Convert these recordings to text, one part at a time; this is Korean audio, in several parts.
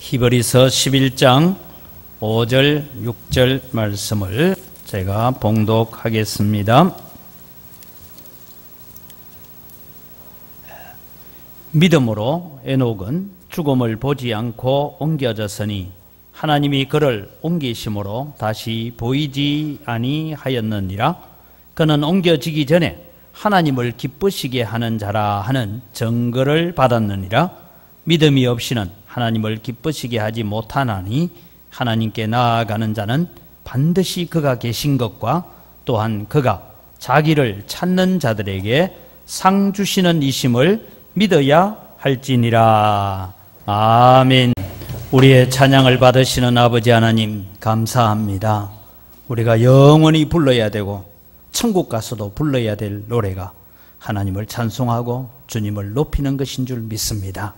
히브리서 11장 5절 6절 말씀을 제가 봉독하겠습니다. 믿음으로 에녹은 죽음을 보지 않고 옮겨졌으니 하나님이 그를 옮기심으로 다시 보이지 아니하였느니라. 그는 옮겨지기 전에 하나님을 기쁘시게 하는 자라 하는 증거를 받았느니라. 믿음이 없이는 하나님을 기쁘시게 하지 못하나니 하나님께 나아가는 자는 반드시 그가 계신 것과 또한 그가 자기를 찾는 자들에게 상 주시는 이심을 믿어야 할지니라. 아멘. 우리의 찬양을 받으시는 아버지 하나님 감사합니다. 우리가 영원히 불러야 되고 천국 가서도 불러야 될 노래가 하나님을 찬송하고 주님을 높이는 것인 줄 믿습니다.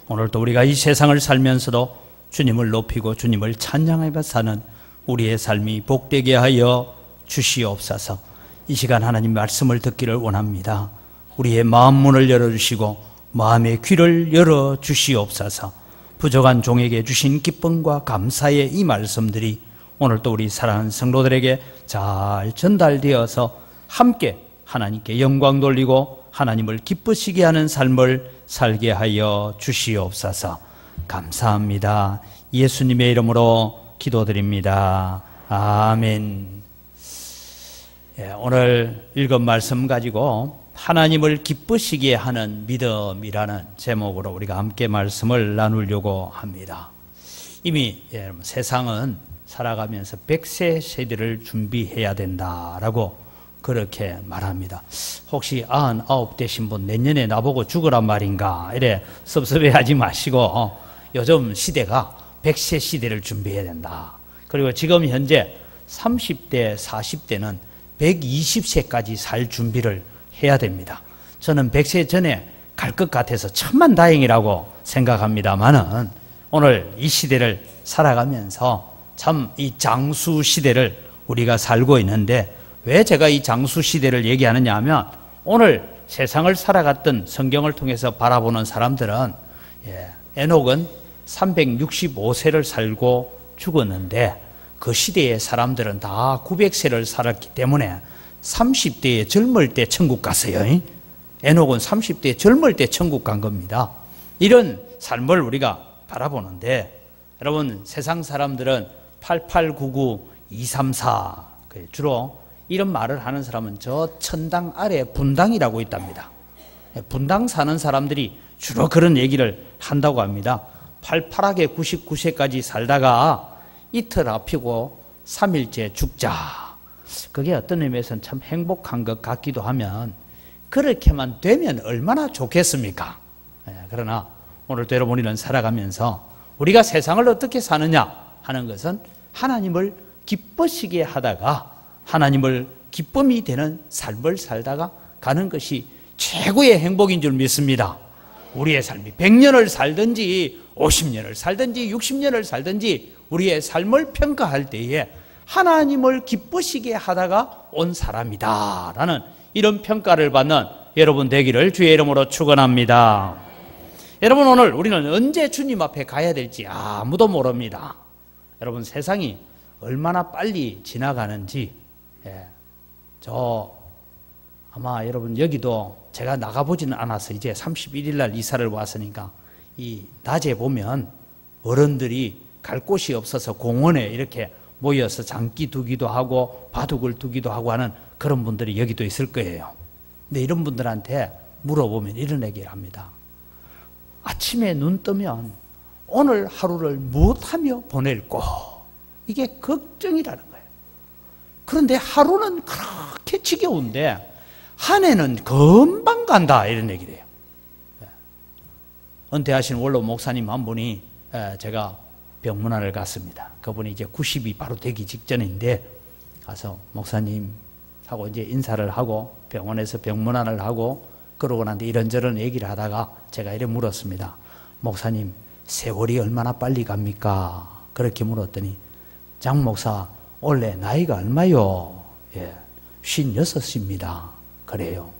오늘도 우리가 이 세상을 살면서도 주님을 높이고 주님을 찬양하며 사는 우리의 삶이 복되게 하여 주시옵소서. 이 시간 하나님 말씀을 듣기를 원합니다. 우리의 마음 문을 열어주시고 마음의 귀를 열어주시옵소서. 부족한 종에게 주신 기쁨과 감사의 이 말씀들이 오늘도 우리 사랑하는 성도들에게 잘 전달되어서 함께 하나님께 영광 돌리고 하나님을 기쁘시게 하는 삶을 살게 하여 주시옵소서. 감사합니다. 예수님의 이름으로 기도드립니다. 아멘. 오늘 읽은 말씀 가지고 하나님을 기쁘시게 하는 믿음이라는 제목으로 우리가 함께 말씀을 나누려고 합니다. 이미 여러분 세상은 살아가면서 100세 세대를 준비해야 된다라고 그렇게 말합니다. 혹시 99 되신 분 내년에 나보고 죽으란 말인가 이래 섭섭해하지 마시고 요즘 시대가 100세 시대를 준비해야 된다. 그리고 지금 현재 30대 40대는 120세까지 살 준비를 해야 됩니다. 저는 100세 전에 갈 것 같아서 천만다행이라고 생각합니다만은 오늘 이 시대를 살아가면서 참 이 장수 시대를 우리가 살고 있는데 왜 제가 이 장수 시대를 얘기하느냐 하면 오늘 세상을 살아갔던 성경을 통해서 바라보는 사람들은 에녹은 365세를 살고 죽었는데 그 시대의 사람들은 다 900세를 살았기 때문에 30대에 젊을 때 천국 갔어요. 에녹은 30대에 젊을 때 천국 간 겁니다. 이런 삶을 우리가 바라보는데 여러분 세상 사람들은 8899 234 주로 이런 말을 하는 사람은 저 천당 아래 분당이라고 있답니다. 분당 사는 사람들이 주로 그런 얘기를 한다고 합니다. 팔팔하게 99세까지 살다가 이틀 아프고 3일째 죽자. 그게 어떤 의미에서는 참 행복한 것 같기도 하면 그렇게만 되면 얼마나 좋겠습니까? 그러나 오늘도 여러분 우리는 살아가면서 우리가 세상을 어떻게 사느냐 하는 것은 하나님을 기쁘시게 하다가 하나님을 기쁨이 되는 삶을 살다가 가는 것이 최고의 행복인 줄 믿습니다. 우리의 삶이 100년을 살든지 50년을 살든지 60년을 살든지 우리의 삶을 평가할 때에 하나님을 기쁘시게 하다가 온 사람이다 라는 이런 평가를 받는 여러분 되기를 주의 이름으로 축원합니다. 여러분 오늘 우리는 언제 주님 앞에 가야 될지 아무도 모릅니다. 여러분 세상이 얼마나 빨리 지나가는지 아마 여러분 여기도 제가 나가보지는 않아서 이제 31일 날 이사를 왔으니까 이 낮에 보면 어른들이 갈 곳이 없어서 공원에 이렇게 모여서 장기 두기도 하고 바둑을 두기도 하고 하는 그런 분들이 여기도 있을 거예요. 근데 이런 분들한테 물어보면 이런 얘기를 합니다. 아침에 눈 뜨면 오늘 하루를 무엇하며 보낼꼬? 이게 걱정이라는 거예요. 그런데 하루는 그렇게 지겨운데 한 해는 금방 간다 이런 얘기를 해요. 은퇴하신 원로 목사님 한 분이 제가 병문안을 갔습니다. 그분이 이제 90이 바로 되기 직전인데 가서 목사님 하고 이제 인사를 하고 병원에서 병문안을 하고 그러고 난 뒤 이런저런 얘기를 하다가 제가 이래 물었습니다. 목사님 세월이 얼마나 빨리 갑니까? 그렇게 물었더니 장 목사 원래 나이가 얼마요? 56입니다. 그래요.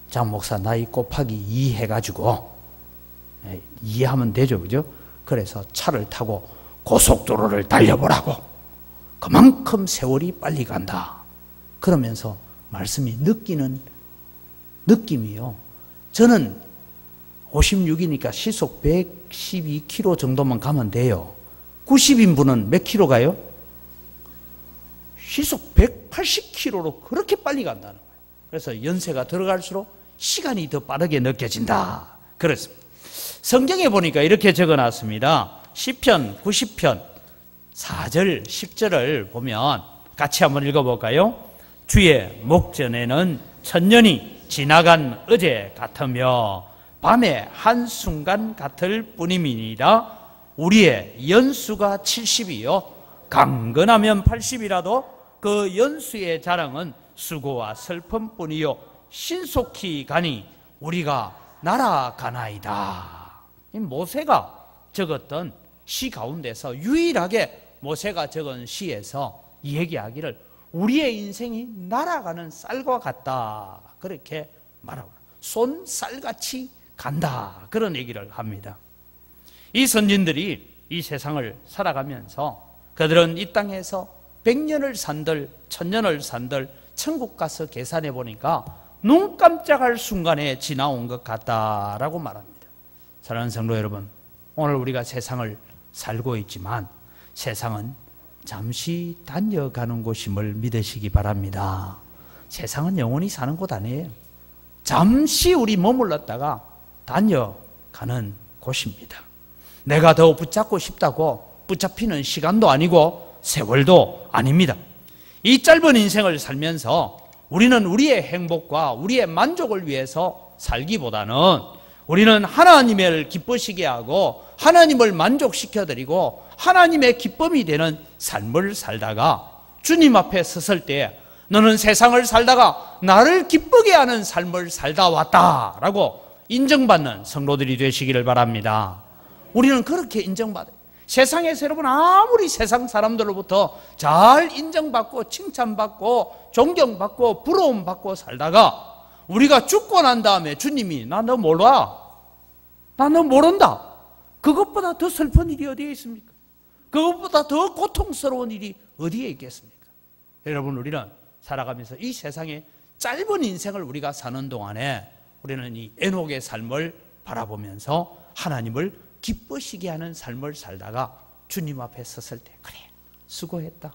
장 목사 나이 곱하기 2 해가지고 이해하면 되죠, 그죠? 그래서 차를 타고 고속도로를 달려보라고. 그만큼 세월이 빨리 간다. 그러면서 말씀이 느끼는 느낌이요. 저는 56이니까 시속 112km 정도만 가면 돼요. 90인분은 몇 킬로 가요? 시속 180km로 그렇게 빨리 간다는 거예요. 그래서 연세가 들어갈수록 시간이 더 빠르게 느껴진다. 그렇습니다. 성경에 보니까 이렇게 적어놨습니다. 시편 90편 4절 10절을 보면 같이 한번 읽어볼까요? 주의 목전에는 천년이 지나간 어제 같으며 밤의 한순간 같을 뿐임이니라. 우리의 연수가 70이요 강건하면 80이라도 그 연수의 자랑은 수고와 슬픔뿐이요 신속히 가니 우리가 날아가나이다. 이 모세가 적었던 시 가운데서 유일하게 모세가 적은 시에서 얘기하기를 우리의 인생이 날아가는 쌀과 같다. 그렇게 말하고 손쌀같이 간다. 그런 얘기를 합니다. 이 선진들이 이 세상을 살아가면서 그들은 이 땅에서 100년을 산들 1000년을 산들 천국 가서 계산해 보니까 눈 깜짝할 순간에 지나온 것 같다라고 말합니다. 사랑하는 성도 여러분, 오늘 우리가 세상을 살고 있지만 세상은 잠시 다녀가는 곳임을 믿으시기 바랍니다. 세상은 영원히 사는 곳 아니에요. 잠시 우리 머물렀다가 다녀가는 곳입니다. 내가 더 붙잡고 싶다고 붙잡히는 시간도 아니고 세월도 아닙니다. 이 짧은 인생을 살면서 우리는 우리의 행복과 우리의 만족을 위해서 살기보다는 우리는 하나님을 기쁘시게 하고 하나님을 만족시켜드리고 하나님의 기쁨이 되는 삶을 살다가 주님 앞에 섰을 때 너는 세상을 살다가 나를 기쁘게 하는 삶을 살다 왔다라고 인정받는 성도들이 되시기를 바랍니다. 우리는 그렇게 인정받아요. 세상에서 여러분 아무리 세상 사람들로부터 잘 인정받고 칭찬받고 존경받고 부러움받고 살다가 우리가 죽고 난 다음에 주님이 나 너 몰라, 나 너 모른다, 그것보다 더 슬픈 일이 어디에 있습니까? 그것보다 더 고통스러운 일이 어디에 있겠습니까? 여러분, 우리는 살아가면서 이 세상에 짧은 인생을 우리가 사는 동안에 우리는 이 에녹의 삶을 바라보면서 하나님을 기쁘시게 하는 삶을 살다가 주님 앞에 섰을 때 그래, 수고했다.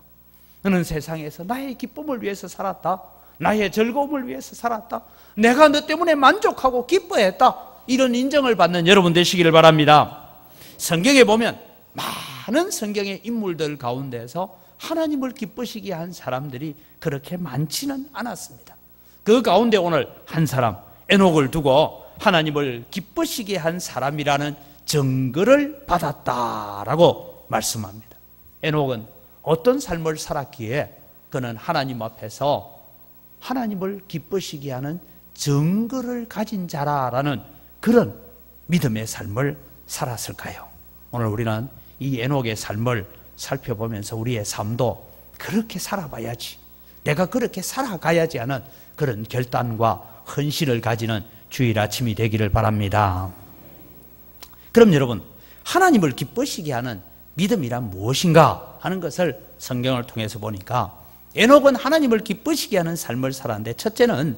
너는 세상에서 나의 기쁨을 위해서 살았다. 나의 즐거움을 위해서 살았다. 내가 너 때문에 만족하고 기뻐했다. 이런 인정을 받는 여러분 되시기를 바랍니다. 성경에 보면 많은 성경의 인물들 가운데서 하나님을 기쁘시게 한 사람들이 그렇게 많지는 않았습니다. 그 가운데 오늘 한 사람, 에녹을 두고 하나님을 기쁘시게 한 사람이라는 증거를 받았다라고 말씀합니다. 에녹은 어떤 삶을 살았기에 그는 하나님 앞에서 하나님을 기쁘시게 하는 증거를 가진 자라라는 그런 믿음의 삶을 살았을까요? 오늘 우리는 이 에녹의 삶을 살펴보면서 우리의 삶도 그렇게 살아봐야지, 내가 그렇게 살아가야지 하는 그런 결단과 헌신을 가지는 주일 아침이 되기를 바랍니다. 그럼 여러분, 하나님을 기쁘시게 하는 믿음이란 무엇인가 하는 것을 성경을 통해서 보니까 에녹은 하나님을 기쁘시게 하는 삶을 살았는데, 첫째는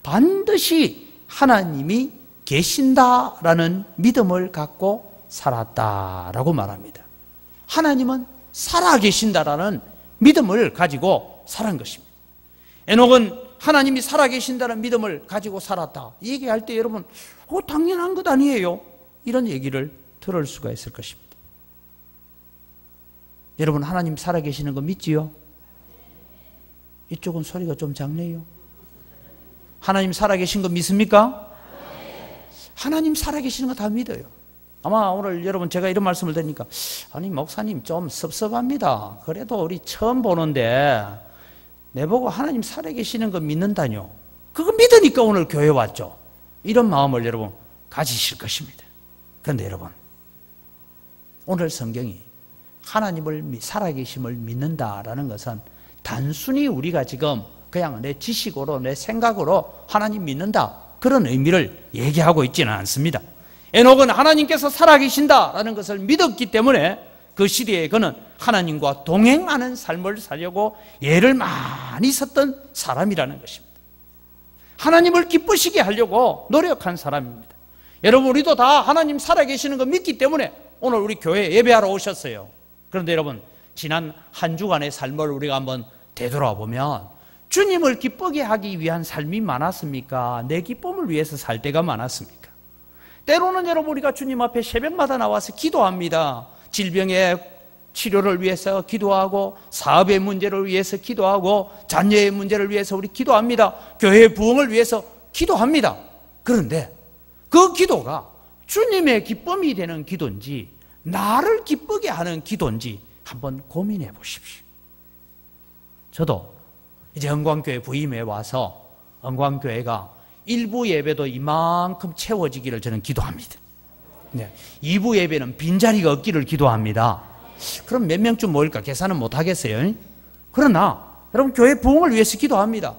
반드시 하나님이 계신다라는 믿음을 갖고 살았다라고 말합니다. 하나님은 살아계신다라는 믿음을 가지고 살은 것입니다. 에녹은 하나님이 살아계신다는 믿음을 가지고 살았다 얘기할 때 여러분, 당연한 것 아니에요? 이런 얘기를 들을 수가 있을 것입니다. 여러분, 하나님 살아계시는 거 믿지요? 이쪽은 소리가 좀 작네요. 하나님 살아계신 거 믿습니까? 하나님 살아계시는 거 다 믿어요. 아마 오늘 여러분 제가 이런 말씀을 드리니까 아니 목사님 좀 섭섭합니다. 그래도 우리 처음 보는데 내보고 하나님 살아계시는 거 믿는다뇨. 그거 믿으니까 오늘 교회 왔죠. 이런 마음을 여러분 가지실 것입니다. 그런데 여러분, 오늘 성경이 하나님을 살아계심을 믿는다라는 것은 단순히 우리가 지금 그냥 내 지식으로 내 생각으로 하나님 믿는다 그런 의미를 얘기하고 있지는 않습니다. 에녹은 하나님께서 살아계신다라는 것을 믿었기 때문에 그 시대에 그는 하나님과 동행하는 삶을 살려고 애를 많이 썼던 사람이라는 것입니다. 하나님을 기쁘시게 하려고 노력한 사람입니다. 여러분, 우리도 다 하나님 살아계시는 거 믿기 때문에 오늘 우리 교회에 예배하러 오셨어요. 그런데 여러분, 지난 한 주간의 삶을 우리가 한번 되돌아보면 주님을 기쁘게 하기 위한 삶이 많았습니까? 내 기쁨을 위해서 살 때가 많았습니까? 때로는 여러분, 우리가 주님 앞에 새벽마다 나와서 기도합니다. 질병의 치료를 위해서 기도하고, 사업의 문제를 위해서 기도하고, 자녀의 문제를 위해서 우리 기도합니다. 교회의 부흥을 위해서 기도합니다. 그런데 그 기도가 주님의 기쁨이 되는 기도인지 나를 기쁘게 하는 기도인지 한번 고민해 보십시오. 저도 이제 은광교회 부임에 와서 은광교회가 일부 예배도 이만큼 채워지기를 저는 기도합니다. 네. 2부 예배는 빈자리가 없기를 기도합니다. 그럼 몇 명쯤 모일까 계산은 못 하겠어요. 그러나 여러분, 교회 부흥을 위해서 기도합니다.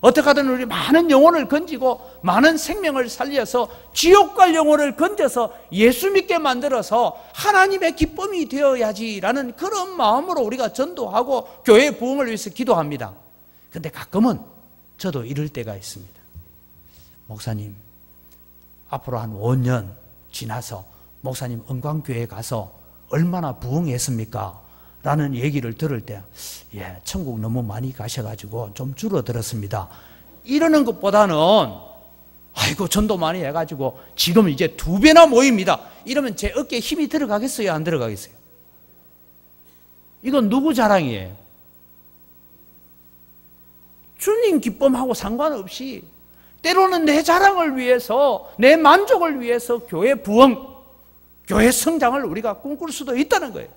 어떻게 하든 우리 많은 영혼을 건지고 많은 생명을 살려서 지옥 갈 영혼을 건져서 예수 믿게 만들어서 하나님의 기쁨이 되어야지라는 그런 마음으로 우리가 전도하고 교회 부흥을 위해서 기도합니다. 그런데 가끔은 저도 이럴 때가 있습니다. 목사님, 앞으로 한 5년 지나서 목사님 은광교회에 가서 얼마나 부흥했습니까? 라는 얘기를 들을 때, 예, 천국 너무 많이 가셔가지고 좀 줄어들었습니다. 이러는 것보다는, 아이고, 전도 많이 해가지고 지금 이제 2배나 모입니다. 이러면 제 어깨에 힘이 들어가겠어요? 안 들어가겠어요? 이건 누구 자랑이에요? 주님 기쁨하고 상관없이 때로는 내 자랑을 위해서, 내 만족을 위해서 교회 부흥, 교회 성장을 우리가 꿈꿀 수도 있다는 거예요.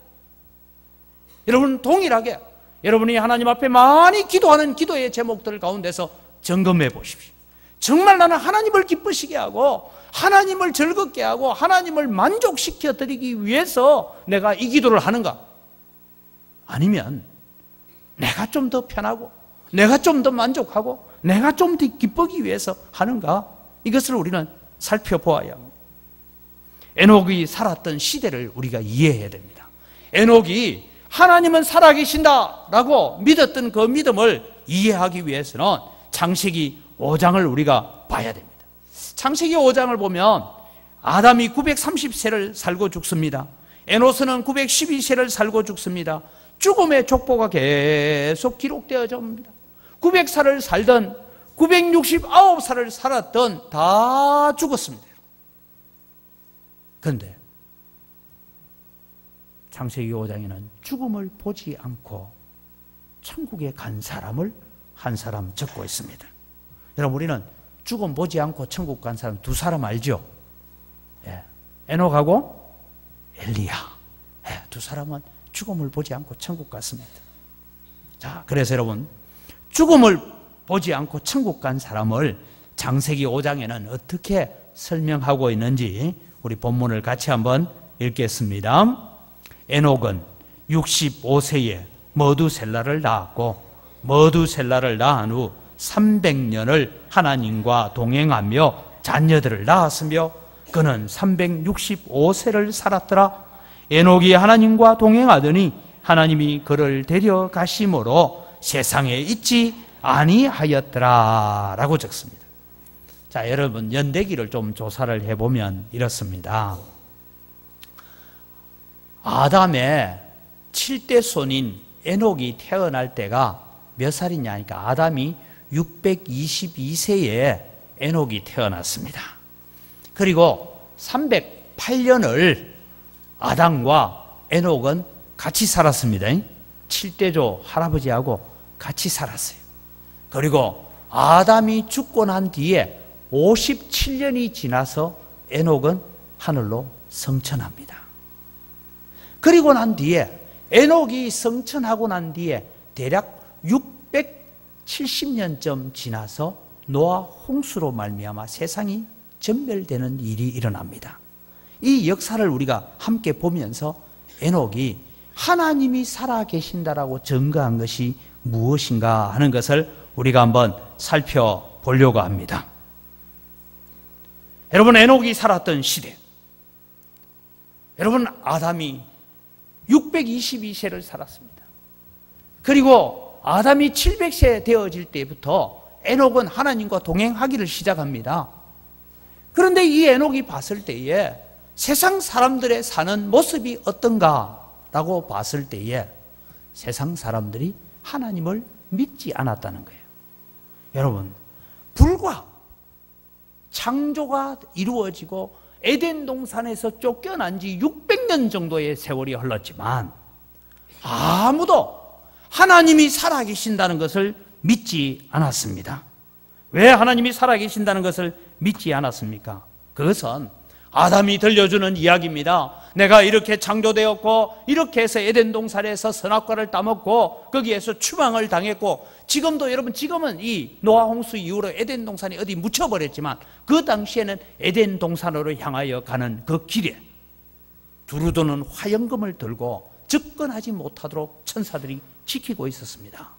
여러분, 동일하게 여러분이 하나님 앞에 많이 기도하는 기도의 제목들 가운데서 점검해 보십시오. 정말 나는 하나님을 기쁘시게 하고 하나님을 즐겁게 하고 하나님을 만족시켜 드리기 위해서 내가 이 기도를 하는가? 아니면 내가 좀 더 편하고 내가 좀 더 만족하고 내가 좀 더 기쁘기 위해서 하는가? 이것을 우리는 살펴보아야 합니다. 에녹이 살았던 시대를 우리가 이해해야 됩니다. 에녹이 하나님은 살아계신다라고 믿었던 그 믿음을 이해하기 위해서는 창세기 5장을 우리가 봐야 됩니다. 창세기 5장을 보면 아담이 930세를 살고 죽습니다. 에노스는 912세를 살고 죽습니다. 죽음의 족보가 계속 기록되어져 옵니다. 900살을 살던 969살을 살았던 다 죽었습니다. 그런데 창세기 5장에는 죽음을 보지 않고 천국에 간 사람을 한 사람 적고 있습니다. 여러분, 우리는 죽음 보지 않고 천국 간 사람 2사람 알죠? 예. 에녹하고 엘리야. 예. 2사람은 죽음을 보지 않고 천국 갔습니다. 자, 그래서 여러분, 죽음을 보지 않고 천국 간 사람을 창세기 5장에는 어떻게 설명하고 있는지 우리 본문을 같이 한번 읽겠습니다. 에녹은 65세에 머두셀라를 낳았고 머두셀라를 낳은 후 300년을 하나님과 동행하며 자녀들을 낳았으며 그는 365세를 살았더라. 에녹이 하나님과 동행하더니 하나님이 그를 데려가심으로 세상에 있지 아니하였더라 라고 적습니다. 자, 여러분, 연대기를 좀 조사를 해보면 이렇습니다. 아담의 7대 손인 에녹이 태어날 때가 몇 살이냐 하니까 아담이 622세에 에녹이 태어났습니다. 그리고 308년을 아담과 에녹은 같이 살았습니다. 7대조 할아버지하고 같이 살았어요. 그리고 아담이 죽고 난 뒤에 57년이 지나서 에녹은 하늘로 성천합니다. 그리고 난 뒤에 에녹이 성천하고 난 뒤에 대략 670년쯤 지나서 노아 홍수로 말미암아 세상이 전멸되는 일이 일어납니다. 이 역사를 우리가 함께 보면서 에녹이 하나님이 살아계신다라고 증거한 것이 무엇인가 하는 것을 우리가 한번 살펴보려고 합니다. 여러분, 에녹이 살았던 시대, 여러분, 아담이 622세를 살았습니다. 그리고 아담이 700세 되어질 때부터 에녹은 하나님과 동행하기를 시작합니다. 그런데 이 에녹이 봤을 때에 세상 사람들의 사는 모습이 어떤가라고 봤을 때에 세상 사람들이 하나님을 믿지 않았다는 거예요. 여러분, 불과 창조가 이루어지고 에덴 동산에서 쫓겨난 지 600년 정도의 세월이 흘렀지만 아무도 하나님이 살아계신다는 것을 믿지 않았습니다. 왜 하나님이 살아계신다는 것을 믿지 않았습니까? 그것은 아담이 들려주는 이야기입니다. 내가 이렇게 창조되었고 이렇게 해서 에덴 동산에서 선악과를 따먹고 거기에서 추방을 당했고 지금도 여러분, 지금은 이 노아 홍수 이후로 에덴 동산이 어디 묻혀버렸지만 그 당시에는 에덴 동산으로 향하여 가는 그 길에 두루도는 화영금을 들고 접근하지 못하도록 천사들이 지키고 있었습니다.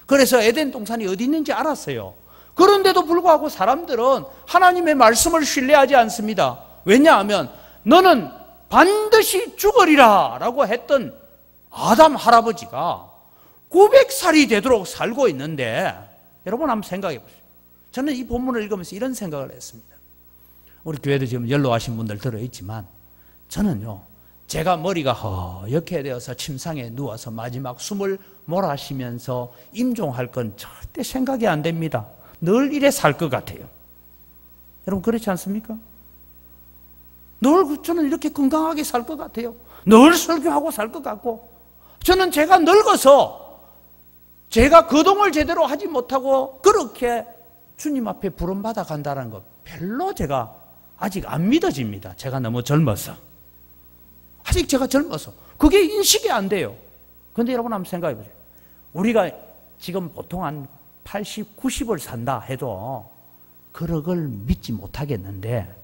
그래서 에덴 동산이 어디 있는지 알았어요. 그런데도 불구하고 사람들은 하나님의 말씀을 신뢰하지 않습니다. 왜냐하면 너는 반드시 죽으리라 라고 했던 아담 할아버지가 900살이 되도록 살고 있는데, 여러분 한번 생각해 보세요. 저는 이 본문을 읽으면서 이런 생각을 했습니다. 우리 교회도 지금 연로하신 분들 들어있지만 저는요, 제가 머리가 허옇게 되어서 침상에 누워서 마지막 숨을 몰아쉬면서 임종할 건 절대 생각이 안 됩니다. 늘 이래 살 것 같아요. 여러분 그렇지 않습니까? 늘 저는 이렇게 건강하게 살 것 같아요. 늘 설교하고 살 것 같고, 저는 제가 늙어서 제가 거동을 제대로 하지 못하고 그렇게 주님 앞에 부름받아 간다는 것 별로 제가 아직 안 믿어집니다. 제가 너무 젊어서. 아직 제가 젊어서 그게 인식이 안 돼요. 그런데 여러분 한번 생각해 보세요. 우리가 지금 보통 한 80, 90을 산다 해도 그걸 믿지 못하겠는데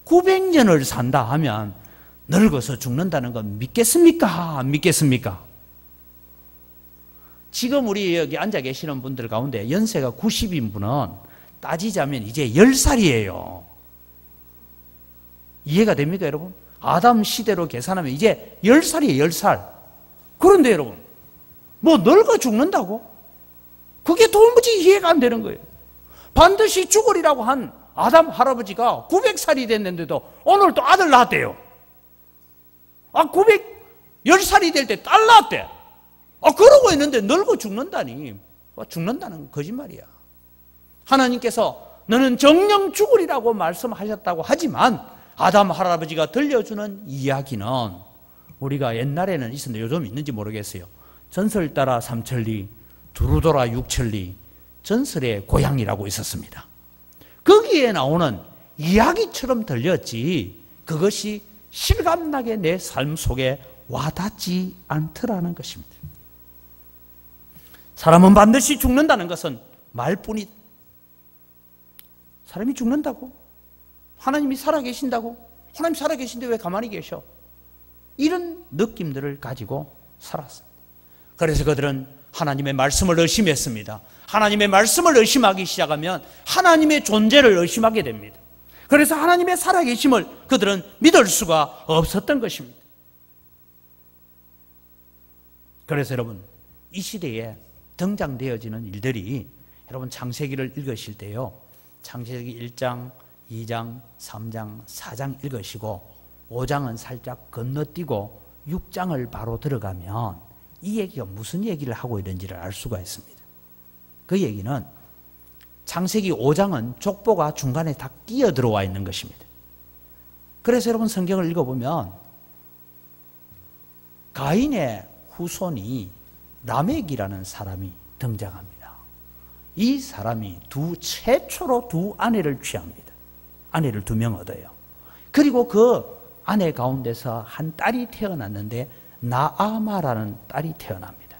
900년을 산다 하면 늙어서 죽는다는 건 믿겠습니까? 안 믿겠습니까? 지금 우리 여기 앉아 계시는 분들 가운데 연세가 90인 분은 따지자면 이제 10살이에요. 이해가 됩니까, 여러분? 아담 시대로 계산하면 이제 10살이에요, 10살. 그런데 여러분, 뭐 늙어 죽는다고? 그게 도무지 이해가 안 되는 거예요. 반드시 죽으리라고 한 아담 할아버지가 900살이 됐는데도 오늘 또 아들 낳았대요. 10살이 될 때 딸 낳았대. 그러고 있는데 늙어 죽는다니. 죽는다는 거짓말이야. 하나님께서 너는 정령 죽으리라고 말씀하셨다고 하지만 아담 할아버지가 들려주는 이야기는 우리가 옛날에는 있었는데 요즘 있는지 모르겠어요. 전설 따라 삼천리, 두루 돌아 육천리, 전설의 고향이라고 있었습니다. 거기에 나오는 이야기처럼 들렸지 그것이 실감나게 내 삶 속에 와닿지 않더라는 것입니다. 사람은 반드시 죽는다는 것은 말뿐이다. 사람이 죽는다고? 하나님이 살아계신다고? 하나님 살아계신데 왜 가만히 계셔? 이런 느낌들을 가지고 살았습니다. 그래서 그들은 하나님의 말씀을 의심했습니다. 하나님의 말씀을 의심하기 시작하면 하나님의 존재를 의심하게 됩니다. 그래서 하나님의 살아계심을 그들은 믿을 수가 없었던 것입니다. 그래서 여러분, 이 시대에 등장되어지는 일들이, 여러분 창세기를 읽으실 때요, 창세기 1장, 2장, 3장, 4장 읽으시고 5장은 살짝 건너뛰고 6장을 바로 들어가면 이 얘기가 무슨 얘기를 하고 있는지를 알 수가 있습니다. 그 얘기는 창세기 5장은 족보가 중간에 다 끼어 들어와 있는 것입니다. 그래서 여러분 성경을 읽어보면 가인의 후손이 라멕이라는 사람이 등장합니다. 이 사람이 최초로 두 아내를 취합니다. 아내를 2명 얻어요. 그리고 그 아내 가운데서 한 딸이 태어났는데 나아마라는 딸이 태어납니다.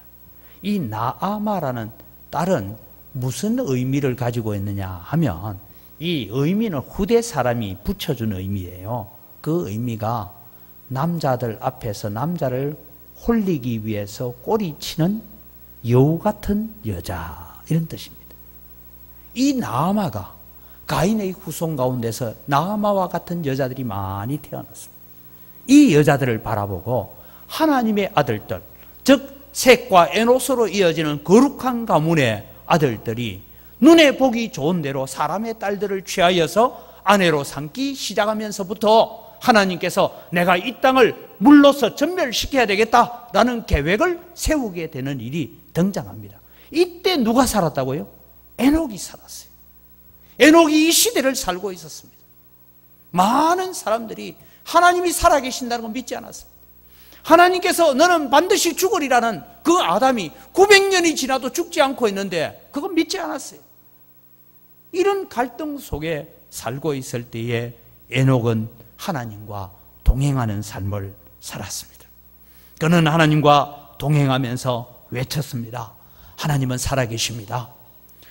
이 나아마라는 딸은 무슨 의미를 가지고 있느냐 하면 이 의미는 후대 사람이 붙여준 의미예요. 그 의미가 남자들 앞에서 남자를 홀리기 위해서 꼬리치는 여우 같은 여자, 이런 뜻입니다. 이 나아마가 가인의 후손 가운데서 나아마와 같은 여자들이 많이 태어났습니다. 이 여자들을 바라보고 하나님의 아들들, 즉 셋과 에노스로 이어지는 거룩한 가문의 아들들이 눈에 보기 좋은 대로 사람의 딸들을 취하여서 아내로 삼기 시작하면서부터 하나님께서 내가 이 땅을 물로서 전멸시켜야 되겠다라는 계획을 세우게 되는 일이 등장합니다. 이때 누가 살았다고요? 에녹이 살았어요. 에녹이 이 시대를 살고 있었습니다. 많은 사람들이 하나님이 살아계신다는 걸 믿지 않았습니다. 하나님께서 너는 반드시 죽으리라는 그 아담이 900년이 지나도 죽지 않고 있는데 그건 믿지 않았어요. 이런 갈등 속에 살고 있을 때에 에녹은 하나님과 동행하는 삶을 살았습니다. 그는 하나님과 동행하면서 외쳤습니다. 하나님은 살아계십니다.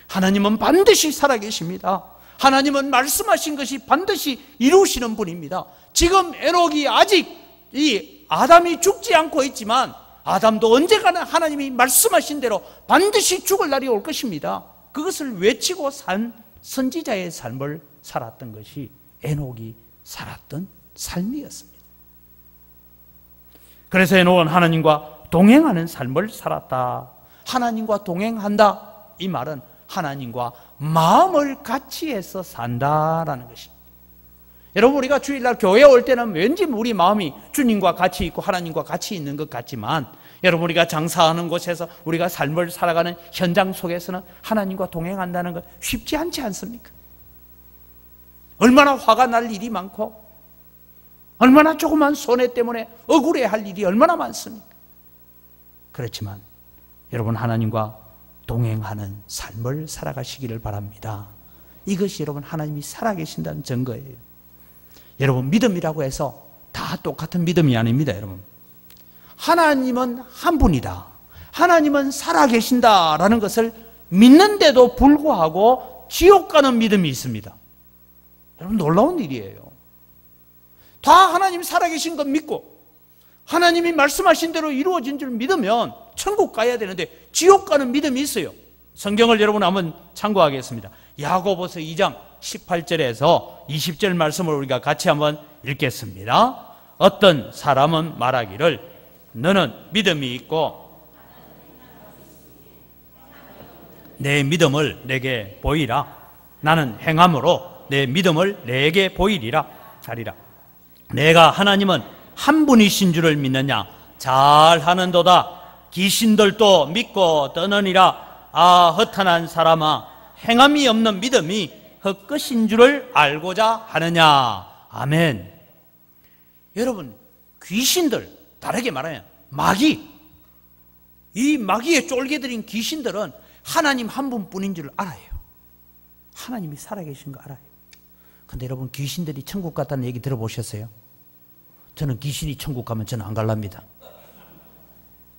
하나님은 반드시 살아계십니다. 하나님은 말씀하신 것이 반드시 이루시는 분입니다. 지금 에녹이 아직 이 아담이 죽지 않고 있지만 아담도 언젠가는 하나님이 말씀하신 대로 반드시 죽을 날이 올 것입니다. 그것을 외치고 산 선지자의 삶을 살았던 것이 에녹이 살았던 삶이었습니다. 그래서 에녹은 하나님과 동행하는 삶을 살았다. 하나님과 동행한다. 이 말은 하나님과 마음을 같이 해서 산다라는 것입니다. 여러분, 우리가 주일날 교회에 올 때는 왠지 우리 마음이 주님과 같이 있고 하나님과 같이 있는 것 같지만 여러분, 우리가 장사하는 곳에서 우리가 삶을 살아가는 현장 속에서는 하나님과 동행한다는 것 쉽지 않지 않습니까? 얼마나 화가 날 일이 많고 얼마나 조그만 손해 때문에 억울해할 일이 얼마나 많습니까? 그렇지만 여러분, 하나님과 동행하는 삶을 살아가시기를 바랍니다. 이것이 여러분 하나님이 살아계신다는 증거예요. 여러분, 믿음이라고 해서 다 똑같은 믿음이 아닙니다. 여러분, 하나님은 한 분이다, 하나님은 살아계신다라는 것을 믿는데도 불구하고 지옥 가는 믿음이 있습니다. 여러분, 놀라운 일이에요. 다 하나님 살아계신 것 믿고 하나님이 말씀하신 대로 이루어진 줄 믿으면 천국 가야 되는데 지옥 가는 믿음이 있어요. 성경을 여러분 한번 참고하겠습니다. 야고보서 2장 18절에서 20절 말씀을 우리가 같이 한번 읽겠습니다. 어떤 사람은 말하기를 너는 믿음이 있고 내 믿음을 내게 보이라. 나는 행함으로 내 믿음을 내게 보이리라 하리라. 내가 하나님은 한 분이신 줄을 믿느냐? 잘하는도다. 귀신들도 믿고 떠느니라. 아, 허탄한 사람아, 행함이 없는 믿음이 헛것인 줄을 알고자 하느냐? 아멘. 여러분, 귀신들, 다르게 말하면 마귀, 이 마귀에 쫄게들인 귀신들은 하나님 한 분뿐인 줄 알아요. 하나님이 살아계신 거 알아요. 근데 여러분, 귀신들이 천국 갔다는 얘기 들어보셨어요? 저는 귀신이 천국 가면 저는 안 갈랍니다.